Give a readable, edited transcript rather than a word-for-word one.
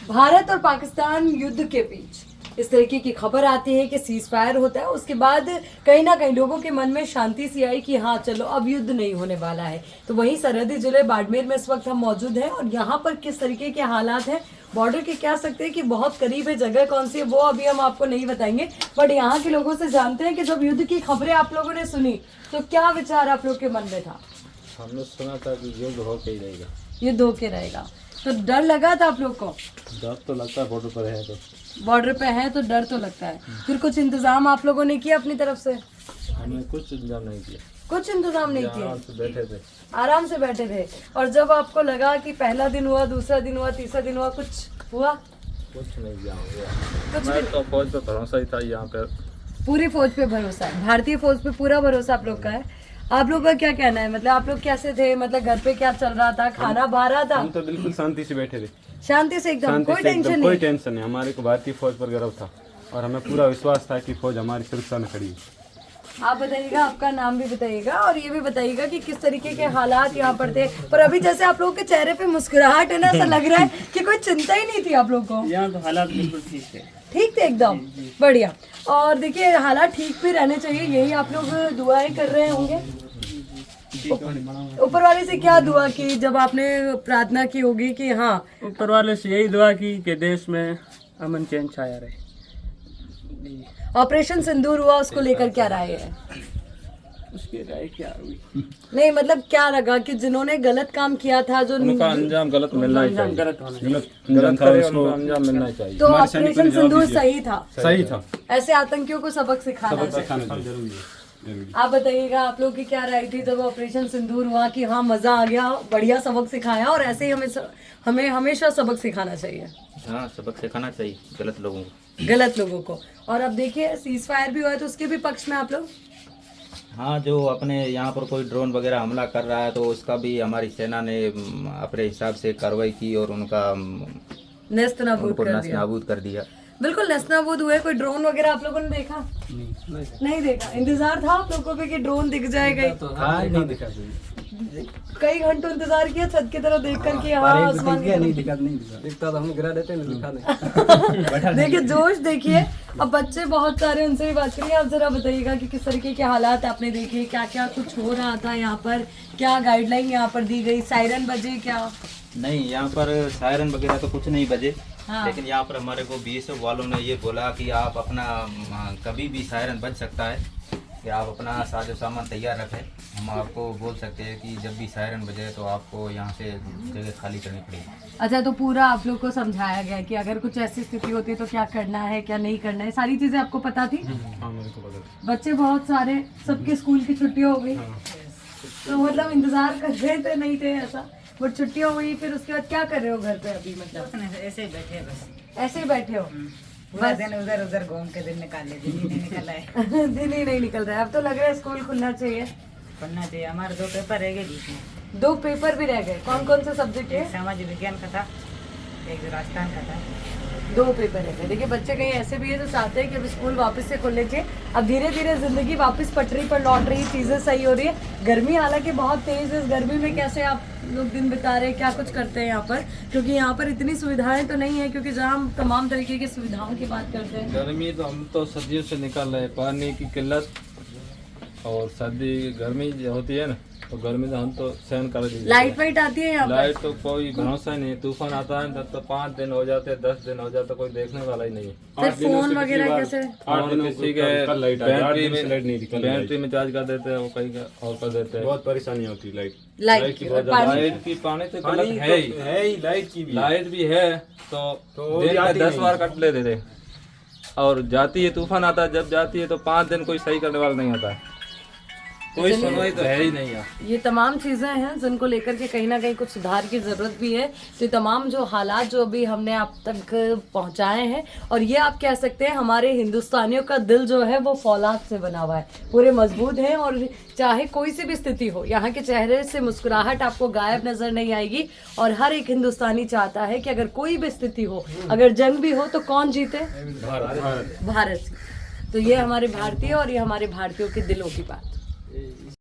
भारत और पाकिस्तान युद्ध के बीच इस तरीके की खबर आती है कि सीज फायर होता है, उसके बाद कहीं ना कहीं लोगों के मन में शांति सी आई कि हाँ चलो अब युद्ध नहीं होने वाला है। तो वहीं सरहदी जिले बाड़मेर में इस वक्त हम मौजूद हैं और यहाँ पर किस तरीके के हालात हैं, बॉर्डर के कह सकते हैं कि बहुत करीब है, जगह कौन सी है वो अभी हम आपको नहीं बताएंगे, बट यहाँ के लोगों से जानते हैं कि जब युद्ध की खबरें आप लोगों ने सुनी तो क्या विचार आप लोग के मन में था? हमने सुना था कि युद्ध होके ही रहेगा। युद्ध होके रहेगा तो डर लगा था आप लोग को? डर तो लगता है, बॉर्डर पर है तो। बॉर्डर पे है तो डर तो लगता है। फिर कुछ इंतजाम आप लोगों ने किया अपनी तरफ से? हमने कुछ इंतजाम नहीं किया, कुछ इंतजाम नहीं किया, आराम से बैठे थे। आराम से बैठे थे। और जब आपको लगा कि पहला दिन हुआ, दूसरा दिन हुआ, तीसरा दिन हुआ, कुछ हुआ? कुछ नहीं किया कुछ मैं भी? तो फौज पे भरोसा ही था यहाँ पे। पूरी फौज पे भरोसा है, भारतीय फौज पे पूरा भरोसा आप लोग का है। आप लोग का क्या कहना है, मतलब आप लोग कैसे थे, मतलब घर पे क्या चल रहा था, खाना बा रहा था? हम तो बिल्कुल शांति से बैठे थे, शांति से एकदम, शांति कोई से एकदम, टेंशन कोई नहीं? टेंशन नहीं। हमारे को भारतीय फौज पर गर्व था और हमें पूरा विश्वास था कि फौज हमारी सुरक्षा में खड़ी है। आप बताइएगा, आपका नाम भी बताइएगा और ये भी बताइएगा कि किस तरीके के हालात यहाँ पर थे। पर अभी जैसे आप लोगों के चेहरे पे मुस्कुराहट है ना, ऐसा लग रहा है कि कोई चिंता ही नहीं थी आप लोग को। यहाँ तो हालात बिल्कुल ठीक थे। ठीक थे एकदम, बढ़िया। और देखिए हालात ठीक भी रहने चाहिए, यही आप लोग दुआएं कर रहे होंगे। ऊपर वाले से क्या दुआ की जब आपने प्रार्थना की होगी कि हाँ? ऊपर वाले से यही दुआ की कि देश में अमन चैन छाया रहे। ऑपरेशन सिंदूर हुआ, उसको लेकर क्या राय है? उसकी राय क्या हुई? नहीं मतलब क्या लगा कि जिन्होंने गलत काम किया था, जो उनका अंजाम गलत मिलना ही चाहिए, गलत होना गलत करे उनको अंजाम मिलना ही चाहिए। तो ऑपरेशन सिंदूर सही था? सही था। ऐसे आतंकियों को सबक सिखाना चाहिए। आप बताइएगा, आप लोग की क्या राय थी जब ऑपरेशन सिंदूर हुआ कि हाँ मजा आ गया, बढ़िया सबक सिखाया और ऐसे ही हमें हमेशा सबक सिखाना चाहिए? हाँ, सबक सिखाना चाहिए गलत लोगों को। गलत लोगों को। और अब देखिए सीज फायर भी हुआ है तो उसके भी पक्ष में आप लोग? हाँ, जो अपने यहाँ पर कोई ड्रोन वगैरह हमला कर रहा है तो उसका भी हमारी सेना ने अपने हिसाब से कार्रवाई की और उनका नेस्त नाबूद कर दिया। नाबूद कर दिया। बिल्कुल नेस्त नाबूद हुए। कोई ड्रोन वगैरह आप लोगों ने देखा? नहीं देखा। इंतजार था आप लोगों को कि ड्रोन दिख जाएगा? नहीं दिखा। कई घंटों इंतजार किया छत की तरफ देख कर कि हाँ आसमान की तरफ। दिखता तो हम गिरा देते नहीं, दिखा नहीं। देखिए जोश देखिए। अब बच्चे बहुत सारे, उनसे भी बात करिए। आप जरा बताइएगा कि किस तरीके के हालात आपने देखे, क्या क्या कुछ हो रहा था यहाँ पर, क्या गाइडलाइन यहाँ पर दी गई, सायरन बजे क्या? नहीं, यहाँ पर सायरन वगैरह तो कुछ नहीं बजे। हाँ। लेकिन यहाँ पर हमारे को बीएसएफ वालों ने ये बोला कि आप अपना कभी भी सायरन बज सकता है कि आप अपना साजो सामान तैयार रखें। हम आपको बोल सकते हैं कि जब भी सायरन बजे तो आपको यहाँ से जगह खाली करनी पड़ेगी। अच्छा, तो पूरा आप लोग को समझाया गया कि अगर कुछ ऐसी स्थिति होती है तो क्या करना है, क्या नहीं करना है, सारी चीजें आपको पता थी? हाँ, मेरे को पता। बच्चे बहुत सारे, सबके स्कूल की छुट्टी हो गई तो मतलब इंतजार कर रहे थे, नहीं थे ऐसा, बट छुट्टियां हुई, फिर उसके बाद क्या कर रहे हो घर पे अभी? मतलब ऐसे ही बैठे हैं बस। ऐसे ही बैठे हो? पूरा दिन उधर उधर घूम के दिन निकाल ले, दिन ही नहीं निकला है। दिन ही नहीं निकल रहा है। अब तो लग रहा है स्कूल खुलना चाहिए। पढ़ना चाहिए। हमारे 2 पेपर रह गए बीच में। 2 पेपर भी रह गए। कौन कौन से सब्जेक्ट है? सामाजिक विज्ञान का था, एक राजस्थान का था। 2 पेपर रह गए। देखिए बच्चे कहीं ऐसे भी है जो चाहते हैं कि अब स्कूल वापस से खुलने चाहिए। अब धीरे धीरे जिंदगी वापस पटरी पर लौट रही है, चीजें सही हो रही है। गर्मी हालांकि बहुत तेज है, इस गर्मी में कैसे आप लोग दिन बिता रहे हैं, क्या कुछ करते हैं यहाँ पर? क्योंकि यहाँ पर इतनी सुविधाएं तो नहीं है, क्योंकि जहाँ हम तमाम तरीके की सुविधाओं की बात करते हैं। गर्मी तो हम तो सर्दियों से निकल रहे हैं, पानी की किल्लत और सर्दी गर्मी जो होती है ना, तो गर्मी तो हम तो सहन कर लीजिए। लाइट वाइट आती है यहाँ पर? लाइट तो कोई भरोसा नहीं है। तूफान आता है तब तो 5 दिन हो जाते हैं, 10 दिन हो जाते, कोई देखने वाला ही नहीं है। फिर फोन वगैरह कैसे? किसी के बैटरी में चार्ज कर देते हैं, वो कहीं और कर देते हैं। बहुत परेशानी होती है लाइट लाइट की, लाइट की पानी तो गलत है ही, लाइट की भी लाइट भी है तो दिन में 10 बार कट ले देते और जाती है। तूफान आता है, जब जाती है तो 5 दिन कोई सही करने वाला नहीं आता है। कोई सुनवाई तो है ही नहीं यार। ये तमाम चीज़ें हैं जिनको लेकर के कहीं ना कहीं कुछ सुधार की ज़रूरत भी है। तो ये तमाम जो हालात जो अभी हमने आप तक पहुंचाए हैं, और ये आप कह सकते हैं हमारे हिंदुस्तानियों का दिल जो है वो फौलाद से बना हुआ है, पूरे मजबूत हैं। और चाहे कोई सी भी स्थिति हो, यहाँ के चेहरे से मुस्कुराहट आपको गायब नजर नहीं आएगी। और हर एक हिंदुस्तानी चाहता है कि अगर कोई भी स्थिति हो, अगर जंग भी हो तो कौन जीते? भारत। तो ये हमारे भारतीय और ये हमारे भारतीयों के दिलों की बात।